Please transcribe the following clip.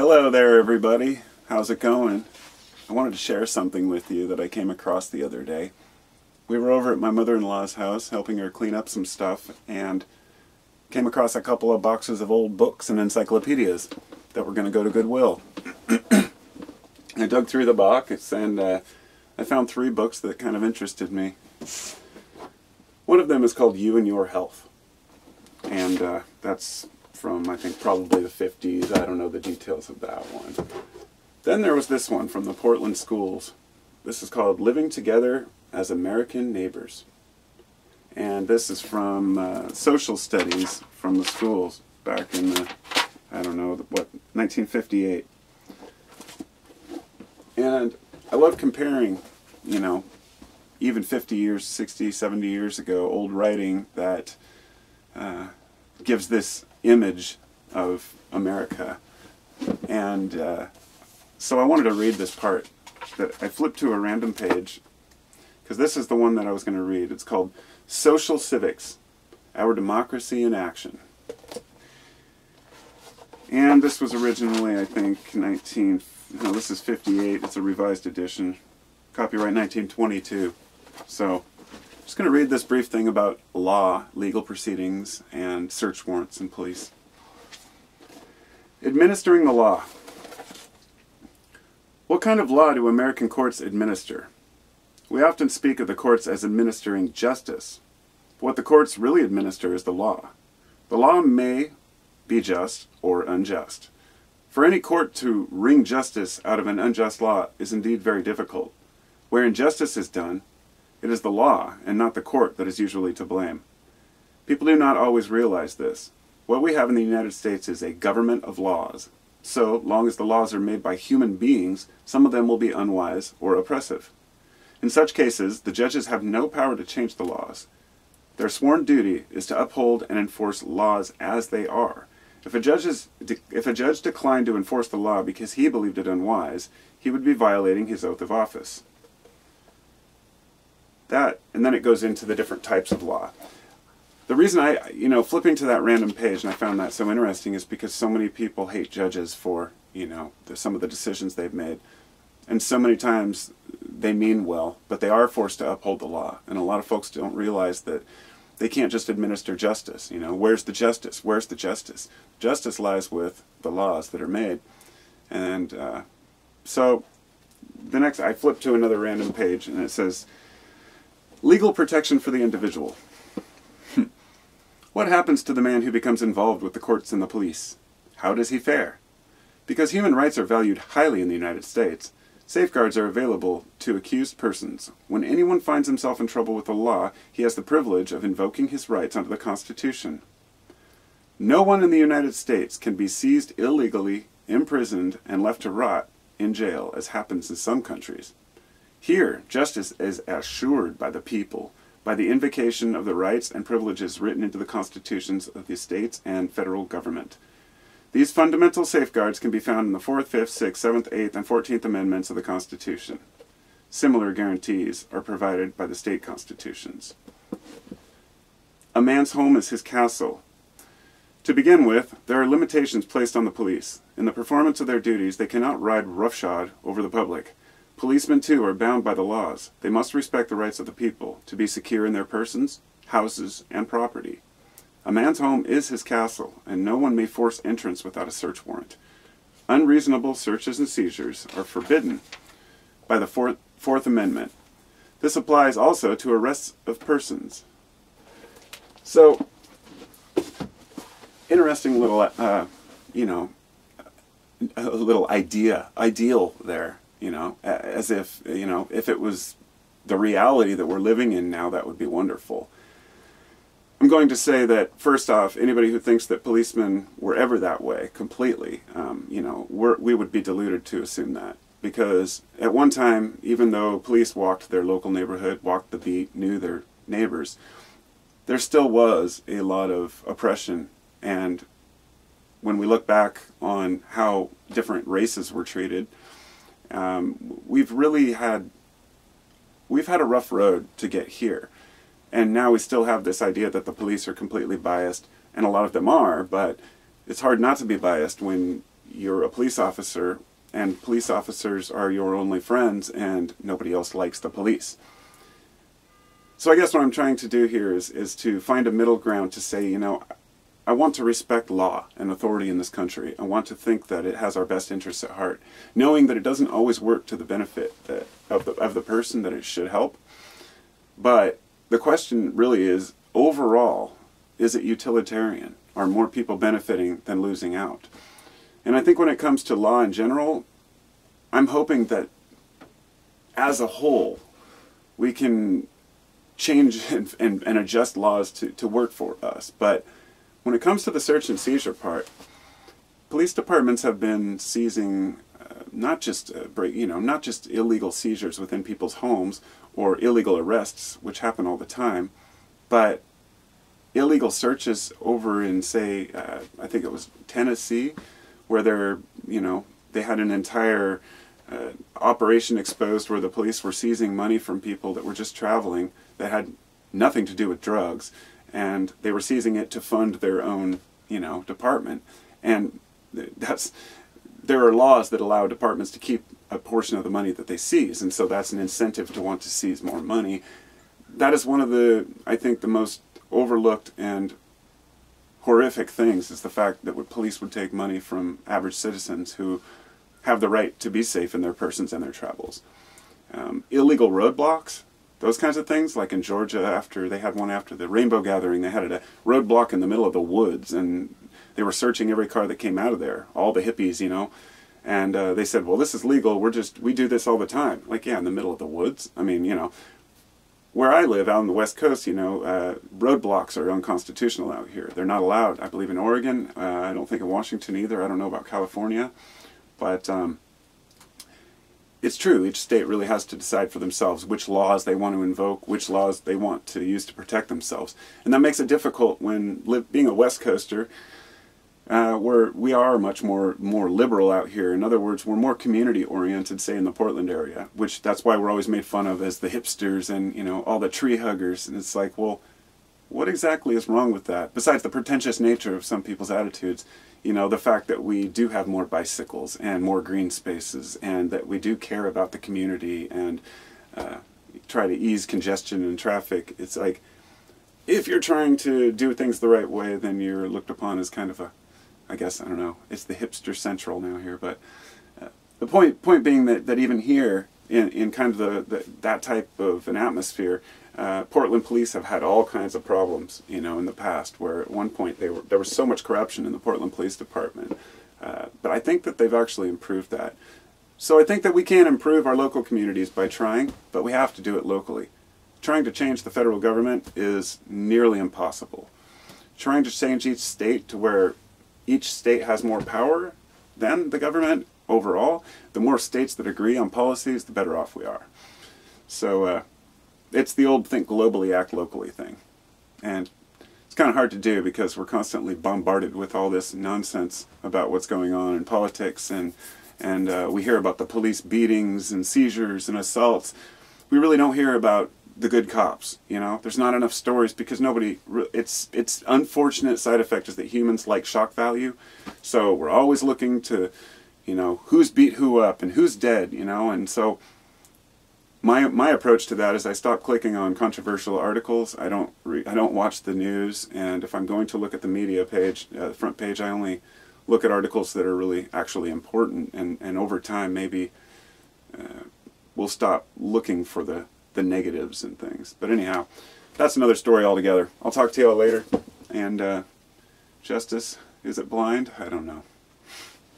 Hello there, everybody. How's it going? I wanted to share something with you that I came across the other day. We were over at my mother-in-law's house helping her clean up some stuff and came across a couple of boxes of old books and encyclopedias that were going to go to Goodwill. I dug through the box and I found 3 books that kind of interested me. One of them is called You and Your Health, and that's from, I think, probably the 50s. I don't know the details of that one. Then there was this one from the Portland schools. This is called Living Together as American Neighbors. And this is from social studies from the schools back in the, I don't know, what, 1958. And I love comparing, you know, even 50 years, 60, 70 years ago, old writing that gives this image of America. And so I wanted to read this part that I flipped to a random page, because this is the one that I was going to read. It's called Social Civics, Our Democracy in Action. And this was originally, I think, this is 58. It's a revised edition. Copyright 1922. So I'm just going to read this brief thing about law, legal proceedings, and search warrants and police. Administering the law. What kind of law do American courts administer? We often speak of the courts as administering justice. But what the courts really administer is the law. The law may be just or unjust. For any court to wring justice out of an unjust law is indeed very difficult. Where injustice is done, it is the law and not the court that is usually to blame. People do not always realize this. What we have in the United States is a government of laws. So long as the laws are made by human beings, some of them will be unwise or oppressive. In such cases, the judges have no power to change the laws. Their sworn duty is to uphold and enforce laws as they are. If a judge declined to enforce the law because he believed it unwise, he would be violating his oath of office. And then it goes into the different types of law. The reason flipping to that random page, and I found that so interesting, is because so many people hate judges for, some of the decisions they've made. And so many times they mean well, but they are forced to uphold the law. And a lot of folks don't realize that they can't just administer justice. Where's the justice? Where's the justice? Justice lies with the laws that are made. And so I flipped to another random page, and it says, Legal protection for the individual. What happens to the man who becomes involved with the courts and the police? How does he fare? Because human rights are valued highly in the United States, safeguards are available to accused persons. When anyone finds himself in trouble with the law, he has the privilege of invoking his rights under the Constitution. No one in the United States can be seized illegally, imprisoned, and left to rot in jail, as happens in some countries. Here, justice is assured by the people, by the invocation of the rights and privileges written into the constitutions of the states and federal government. These fundamental safeguards can be found in the 4th, 5th, 6th, 7th, 8th, and 14th Amendments of the Constitution. Similar guarantees are provided by the state constitutions. A man's home is his castle. To begin with, there are limitations placed on the police. In the performance of their duties, they cannot ride roughshod over the public. Policemen, too, are bound by the laws. They must respect the rights of the people, to be secure in their persons, houses, and property. A man's home is his castle, and no one may force entrance without a search warrant. Unreasonable searches and seizures are forbidden by the Fourth Amendment. This applies also to arrests of persons. So, interesting little, a little ideal there. As if, if it was the reality that we're living in now, that would be wonderful. I'm going to say that, first off, anybody who thinks that policemen were ever that way, completely, we would be deluded to assume that. Because at one time, even though police walked their local neighborhood, walked the beat, knew their neighbors, there still was a lot of oppression. And when we look back on how different races were treated, we've had a rough road to get here. And now we still have this idea that the police are completely biased, and a lot of them are, but it's hard not to be biased when you're a police officer, and police officers are your only friends, and nobody else likes the police. So I guess what I'm trying to do here is to find a middle ground to say, you know, I want to respect law and authority in this country. I want to think that it has our best interests at heart, knowing that it doesn't always work to the benefit of the person that it should help. But the question really is, overall, is it utilitarian? Are more people benefiting than losing out? And I think when it comes to law in general, I'm hoping that as a whole, we can change and adjust laws to work for us. But when it comes to the search and seizure part, police departments have been seizing not just illegal seizures within people's homes or illegal arrests, which happen all the time, but illegal searches over in, say, I think it was Tennessee, where they had an entire operation exposed where the police were seizing money from people that were just traveling that had nothing to do with drugs, and they were seizing it to fund their own, department. And there are laws that allow departments to keep a portion of the money that they seize, and so that's an incentive to want to seize more money. That is one of the, I think, the most overlooked and horrific things, is the fact that police would take money from average citizens who have the right to be safe in their persons and their travels. Illegal roadblocks, those kinds of things, like in Georgia, they had one after the Rainbow Gathering, they had a roadblock in the middle of the woods, and they were searching every car that came out of there, all the hippies, and they said, well, this is legal, we do this all the time. Like, yeah, in the middle of the woods. I mean, where I live, out on the West Coast, roadblocks are unconstitutional out here. They're not allowed, I believe, in Oregon. I don't think in Washington either. I don't know about California. But it's true, each state really has to decide for themselves which laws they want to invoke, which laws they want to use to protect themselves. And that makes it difficult when being a West Coaster, where we are much more liberal out here. In other words, we're more community-oriented, say, in the Portland area, which that's why we're always made fun of as the hipsters and, all the tree huggers. And it's like, well, what exactly is wrong with that? Besides the pretentious nature of some people's attitudes, the fact that we do have more bicycles and more green spaces, and that we do care about the community and try to ease congestion and traffic. It's like, if you're trying to do things the right way, then you're looked upon as kind of I guess, I don't know, it's the hipster central now here, but the point being that even here, in kind of that type of an atmosphere, Portland police have had all kinds of problems, in the past, where at one point there was so much corruption in the Portland Police Department. But I think that they've actually improved that. So I think that we can improve our local communities by trying, but we have to do it locally. Trying to change the federal government is nearly impossible. Trying to change each state to where each state has more power than the government overall, the more states that agree on policies, the better off we are. So it's the old think globally, act locally thing. And it's kind of hard to do because we're constantly bombarded with all this nonsense about what's going on in politics, and we hear about the police beatings and seizures and assaults. We really don't hear about the good cops, There's not enough stories because it's unfortunate side effect is that humans like shock value. So we're always looking to, who's beat who up and who's dead, and so my approach to that is I stop clicking on controversial articles. I don't watch the news, and if I'm going to look at the media page, the front page, I only look at articles that are really actually important, and over time maybe we'll stop looking for the negatives and things. But anyhow, that's another story altogether. I'll talk to y'all later. And justice, is it blind? I don't know.